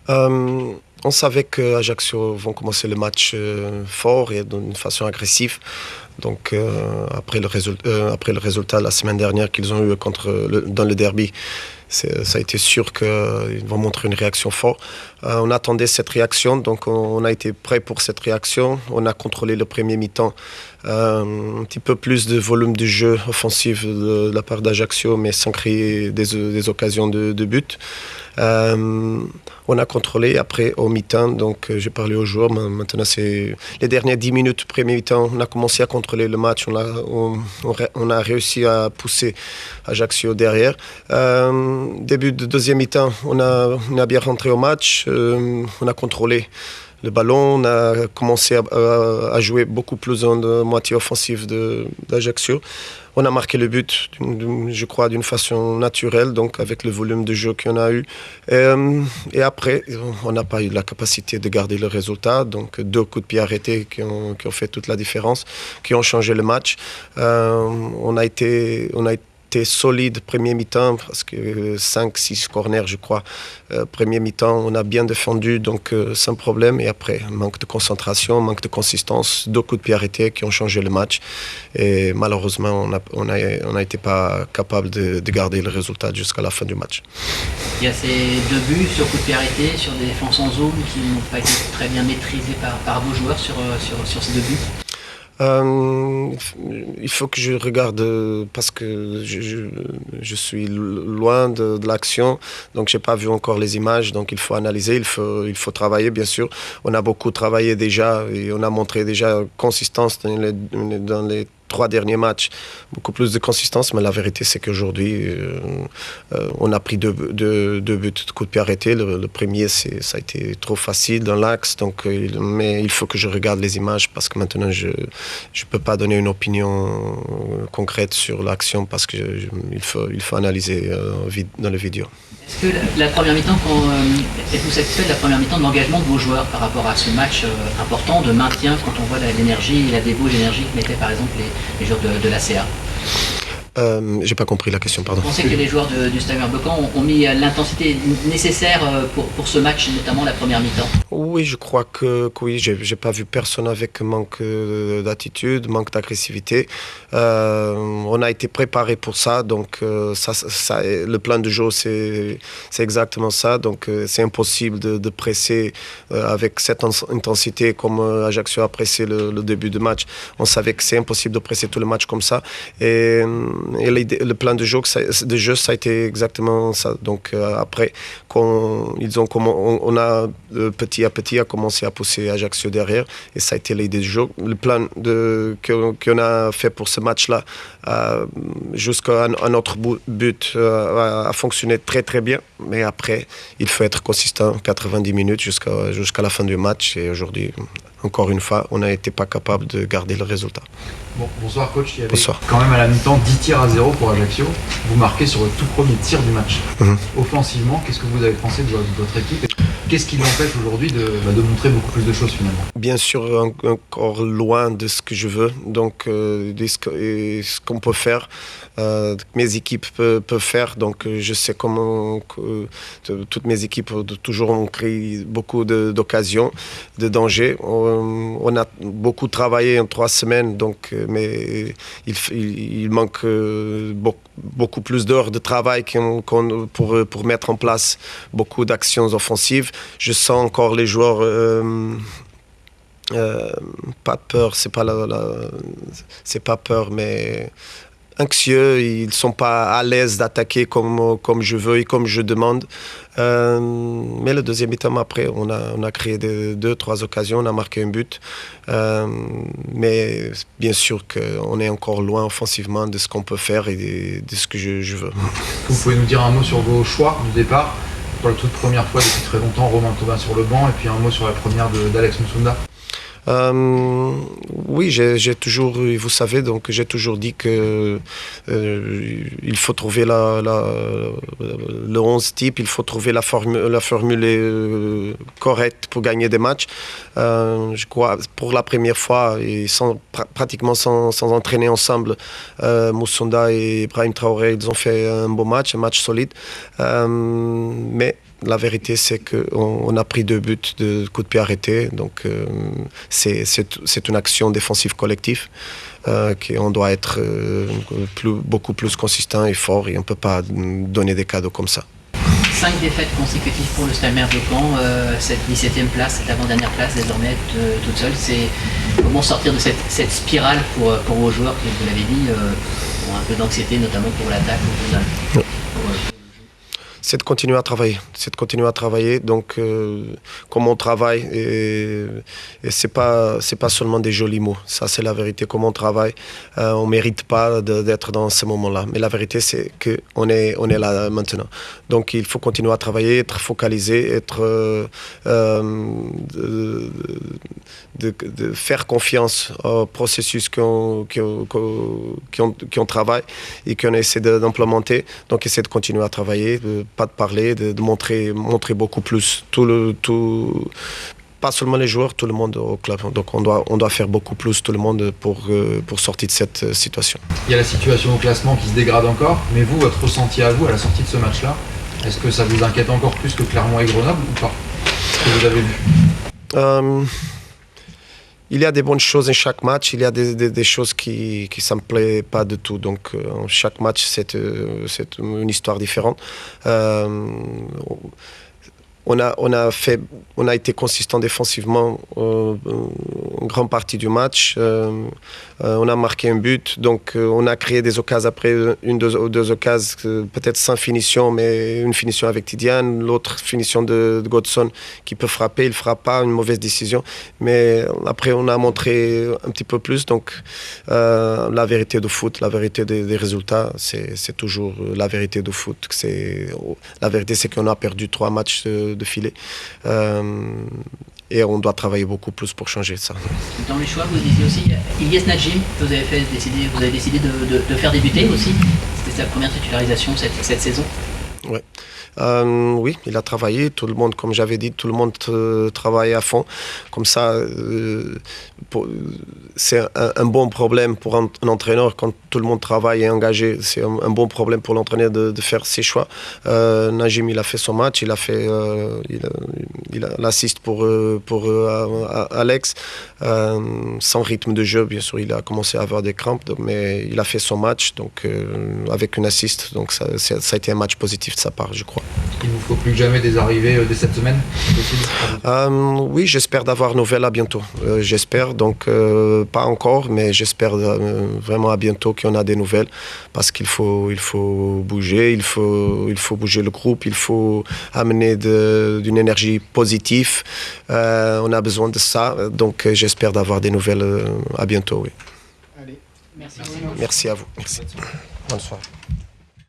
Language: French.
On savait qu'Ajaccio vont commencer le match fort et d'une façon agressive. Donc après le résultat la semaine dernière qu'ils ont eu dans le derby, ça a été sûr qu'ils vont montrer une réaction forte. On attendait cette réaction, donc on a été prêt pour cette réaction. On a contrôlé le premier mi-temps. Un petit peu plus de volume de jeu offensif de la part d'Ajaccio, mais sans créer des occasions de but. On a contrôlé après au mi-temps, donc j'ai parlé aux joueurs. Maintenant, c'est les dernières 10 minutes premier mi-temps. On a commencé à contrôler le match. On a réussi à pousser Ajaccio derrière. Début de deuxième mi-temps, on a bien rentré au match. On a contrôlé le ballon, on a commencé à jouer beaucoup plus en moitié offensive d'Ajaccio. On a marqué le but, je crois, d'une façon naturelle, donc avec le volume de jeu qu'on a eu. Et après, on n'a pas eu la capacité de garder le résultat. Donc, 2 coups de pied arrêtés qui ont fait toute la différence, qui ont changé le match. On a été solide premier mi-temps parce que 5-6 corners je crois premier mi-temps on a bien défendu donc sans problème, et après manque de concentration, manque de consistance, 2 coups de pied arrêtés qui ont changé le match et malheureusement on n'a été pas capable de garder le résultat jusqu'à la fin du match. Il y a ces 2 buts sur coup de pied arrêté, sur des défenses en zone qui n'ont pas été très bien maîtrisés par vos joueurs sur ces 2 buts. Il faut que je regarde parce que je suis loin de l'action, donc j'ai pas vu encore les images, donc il faut analyser, il faut travailler bien sûr. On a beaucoup travaillé déjà et on a montré déjà consistance dans les 3 derniers matchs, beaucoup plus de consistance, mais la vérité c'est qu'aujourd'hui on a pris 2 buts de coup de pied arrêté. Le premier ça a été trop facile dans l'axe, donc mais il faut que je regarde les images parce que maintenant je peux pas donner une opinion concrète sur l'action parce que il faut analyser dans la vidéo. Est-ce que la première mi-temps, êtes-vous satisfait de la première mi-temps de l'engagement de vos joueurs par rapport à ce match important de maintien, quand on voit l'énergie et la débauche d'énergie que mettaient par exemple les joueurs de l'ACA? J'ai pas compris la question, pardon. Vous pensez que les joueurs du Stade Berbecan ont mis l'intensité nécessaire pour ce match, notamment la première mi-temps? Oui, je crois que oui. J'ai pas vu personne avec manque d'attitude, manque d'agressivité. On a été préparé pour ça, donc le plan de jeu c'est exactement ça. Donc c'est impossible de presser avec cette intensité comme Ajaccio a pressé le début du match. On savait que c'est impossible de presser tout le match comme ça. Et le plan de jeu, ça a été exactement ça. Donc après, on a petit à petit commencé à pousser Ajaccio derrière, et ça a été l'idée du jeu. Le plan qu'on a fait pour ce match-là, jusqu'à notre but, a fonctionné très très bien. Mais après, il faut être consistant 90 minutes jusqu'à la fin du match. Et aujourd'hui, encore une fois, on n'a été pas capable de garder le résultat. Bonsoir coach, il y avait quand même à la mi-temps 10 tirs à 0 pour Ajaccio. Vous marquez sur le tout premier tir du match. Offensivement, qu'est-ce que vous avez pensé de votre équipe? Qu'est-ce qui l'empêche aujourd'hui de montrer beaucoup plus de choses finalement? Bien sûr, encore loin de ce que je veux, donc ce qu'on peut faire, mes équipes peuvent faire. Donc je sais comment toutes mes équipes toujours ont créé beaucoup d'occasions, de dangers. On a beaucoup travaillé en 3 semaines, donc, mais il manque beaucoup plus d'heures de travail pour mettre en place beaucoup d'actions offensives. Je sens encore les joueurs pas peur, c'est pas peur, mais anxieux. Ils sont pas à l'aise d'attaquer comme je veux et comme je demande. Mais le deuxième mi-temps après, on a créé 2-3 occasions, on a marqué un but. Mais bien sûr qu'on est encore loin offensivement de ce qu'on peut faire et de ce que je veux. Vous pouvez nous dire un mot sur vos choix du départ? Pour la toute première fois depuis très longtemps, Romain Thauvin sur le banc, et puis un mot sur la première d'Alex Moussunda. Oui, j'ai toujours, vous savez, donc j'ai toujours dit que il faut trouver le 11 type, il faut trouver la formule correcte pour gagner des matchs. Je crois pour la première fois et pratiquement sans entraîner ensemble, Moussunda et Brahim Traoré, ils ont fait un beau match, un match solide. Mais La vérité, c'est qu'on a pris 2 buts de coups de pied arrêtés. Donc, c'est une action défensive collective. Qu'on doit être beaucoup plus consistant et fort et on ne peut pas donner des cadeaux comme ça. 5 défaites consécutives pour le Stade de Caen, cette 17e place, cette avant-dernière place désormais toute seule. C'est comment sortir de cette spirale pour vos joueurs qui, vous l'avez dit, ont un peu d'anxiété, notamment pour l'attaque au final. C'est de continuer à travailler. Donc, comme on travaille, et c'est pas seulement des jolis mots. Ça, c'est la vérité. Comme on travaille, on mérite pas d'être dans ces moments-là. Mais la vérité, c'est que on est là maintenant. Donc, il faut continuer à travailler, être focalisé, de faire confiance au processus qu'on travaille et qu'on essaie d'implémenter. Donc, essayer de continuer à travailler, pas de parler, de montrer beaucoup plus. Pas seulement les joueurs, tout le monde au club. Donc, on doit faire beaucoup plus, tout le monde, pour sortir de cette situation. Il y a la situation au classement qui se dégrade encore, mais vous, votre ressenti à vous, à la sortie de ce match-là, est-ce que ça vous inquiète encore plus que Clermont et Grenoble ou pas? Ce que vous avez vu? Il y a des bonnes choses en chaque match, il y a des choses qui ça me plaît pas du tout. Donc chaque match c'est une histoire différente. On a été consistant défensivement une grande partie du match. On a marqué un but, donc on a créé des occasions après, deux occasions, peut-être sans finition, mais une finition avec Tidiane, l'autre finition de Godson qui peut frapper, il ne frappe pas, une mauvaise décision. Mais après, on a montré un petit peu plus. Donc la vérité du foot, la vérité des résultats, c'est toujours la vérité du foot. La vérité, c'est qu'on a perdu 3 matchs de filet. Et on doit travailler beaucoup plus pour changer ça. Dans les choix, vous disiez aussi Ilyes Nadjim, vous avez décidé de faire débuter aussi. C'était sa première titularisation cette saison. Ouais. Oui, il a travaillé. Tout le monde, comme j'avais dit, tout le monde travaille à fond. Comme ça, c'est un bon problème pour un entraîneur quand tout le monde travaille et est engagé. C'est un bon problème pour l'entraîneur de faire ses choix. Najim, il a fait son match, il a l'assist pour Alex. Sans rythme de jeu, bien sûr, il a commencé à avoir des crampes, mais il a fait son match donc, avec une assist. Donc ça a été un match positif de sa part, je crois. Il ne vous faut plus que jamais des arrivées dès cette semaine? Oui, j'espère d'avoir nouvelles à bientôt. J'espère, donc pas encore, mais j'espère vraiment à bientôt qu'on a des nouvelles parce qu'il faut bouger, il faut bouger le groupe, il faut amener d'une énergie positive. On a besoin de ça, donc j'espère d'avoir des nouvelles à bientôt. Oui. Allez, merci. Merci à vous. Merci. Bonne soirée.